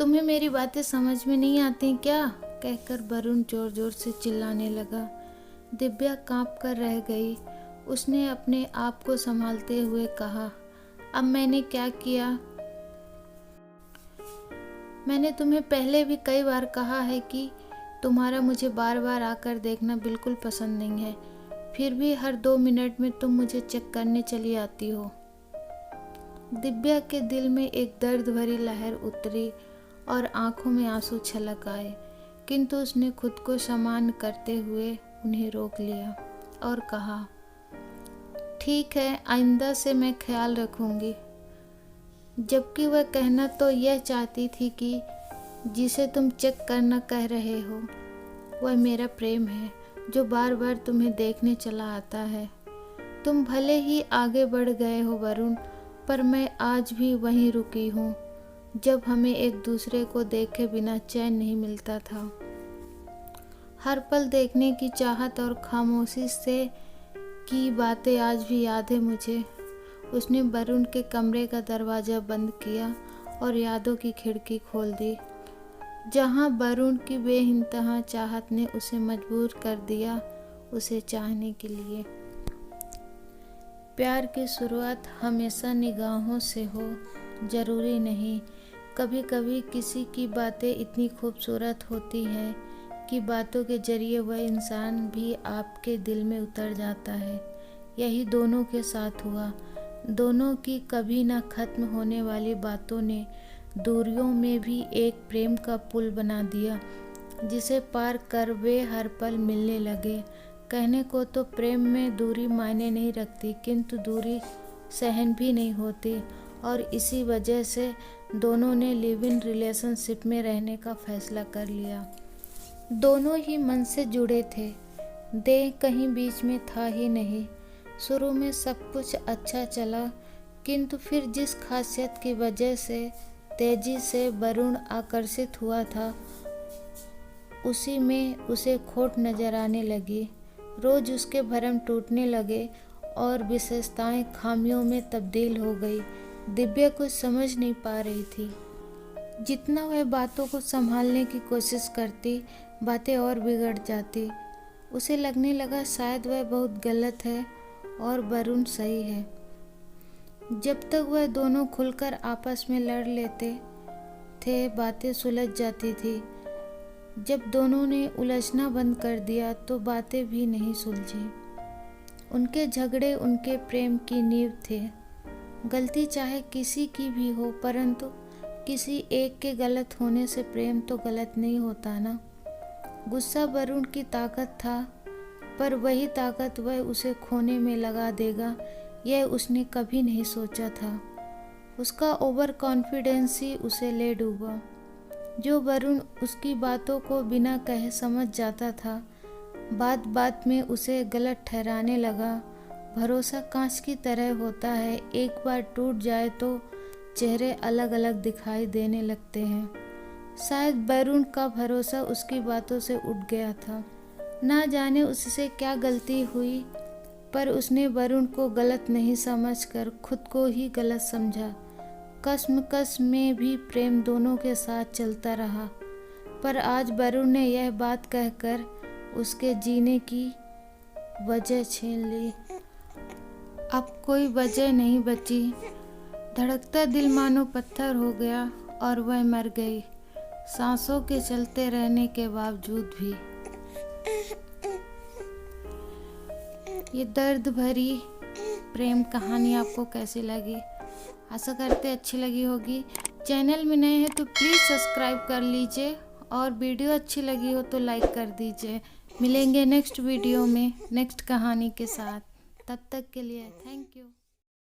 तुम्हें मेरी बातें समझ में नहीं आती क्या? कहकर वरुण जोर जोर से चिल्लाने लगा। दिव्या कांप कर रह गई। उसने अपने आप को संभालते हुए कहा, अब मैंने क्या किया? मैंने तुम्हें पहले भी कई बार कहा है कि तुम्हारा मुझे बार बार आकर देखना बिल्कुल पसंद नहीं है, फिर भी हर 2 मिनट में तुम मुझे चेक करने चली आती हो। दिव्या के दिल में एक दर्द भरी लहर उतरी और आंखों में आंसू छलक आए, किंतु उसने खुद को सामान्य करते हुए उन्हें रोक लिया और कहा, ठीक है, आइंदा से मैं ख्याल रखूंगी। जबकि वह कहना तो यह चाहती थी कि जिसे तुम चेक करना कह रहे हो वह मेरा प्रेम है, जो बार बार तुम्हें देखने चला आता है। तुम भले ही आगे बढ़ गए हो वरुण, पर मैं आज भी वहीं रुकी हूँ जब हमें एक दूसरे को देखे बिना चैन नहीं मिलता था। हर पल देखने की चाहत और खामोशी से की बातें आज भी याद है मुझे। उसने वरुण के कमरे का दरवाज़ा बंद किया और यादों की खिड़की खोल दी, जहां वरुण की बेइंतहा चाहत ने उसे मजबूर कर दिया उसे चाहने के लिए। प्यार की शुरुआत हमेशा निगाहों से हो, जरूरी नहीं। कभी कभी किसी की बातें इतनी खूबसूरत होती हैं कि बातों के जरिए वह इंसान भी आपके दिल में उतर जाता है। यही दोनों के साथ हुआ। दोनों की कभी ना खत्म होने वाली बातों ने दूरियों में भी एक प्रेम का पुल बना दिया, जिसे पार कर वे हर पल मिलने लगे। कहने को तो प्रेम में दूरी मायने नहीं रखती, किंतु दूरी सहन भी नहीं होती, और इसी वजह से दोनों ने लिव इन रिलेशनशिप में रहने का फैसला कर लिया। दोनों ही मन से जुड़े थे, देह कहीं बीच में था ही नहीं। शुरू में सब कुछ अच्छा चला, किंतु फिर जिस खासियत की वजह से तेजी से वरुण आकर्षित हुआ था, उसी में उसे खोट नजर आने लगी। रोज उसके भरम टूटने लगे और विशेषताएं खामियों में तब्दील हो गई। दिव्या कुछ समझ नहीं पा रही थी। जितना वह बातों को संभालने की कोशिश करती, बातें और बिगड़ जाती। उसे लगने लगा शायद वह बहुत गलत है और वरुण सही है। जब तक वह दोनों खुलकर आपस में लड़ लेते थे, बातें सुलझ जाती थी। जब दोनों ने उलझना बंद कर दिया तो बातें भी नहीं सुलझी। उनके झगड़े उनके प्रेम की नींव थे। गलती चाहे किसी की भी हो, परंतु किसी एक के गलत होने से प्रेम तो गलत नहीं होता ना। गुस्सा वरुण की ताकत था, पर वही ताकत वह उसे खोने में लगा देगा, यह उसने कभी नहीं सोचा था। उसका ओवर कॉन्फिडेंस ही उसे ले डूबा। जो वरुण उसकी बातों को बिना कहे समझ जाता था, बात बात में उसे गलत ठहराने लगा। भरोसा कांच की तरह होता है, एक बार टूट जाए तो चेहरे अलग अलग दिखाई देने लगते हैं। शायद वरुण का भरोसा उसकी बातों से उठ गया था। ना जाने उससे क्या गलती हुई, पर उसने वरुण को गलत नहीं समझकर खुद को ही गलत समझा। कश्मकश में भी प्रेम दोनों के साथ चलता रहा, पर आज वरुण ने यह बात कहकर उसके जीने की वजह छीन ली। अब कोई वजह नहीं बची। धड़कता दिल मानो पत्थर हो गया और वह मर गई, सांसों के चलते रहने के बावजूद भी। ये दर्द भरी प्रेम कहानी आपको कैसी लगी? आशा करते अच्छी लगी होगी। चैनल में नए हैं तो प्लीज़ सब्सक्राइब कर लीजिए, और वीडियो अच्छी लगी हो तो लाइक कर दीजिए। मिलेंगे नेक्स्ट वीडियो में नेक्स्ट कहानी के साथ। तब तक के लिए थैंक यू।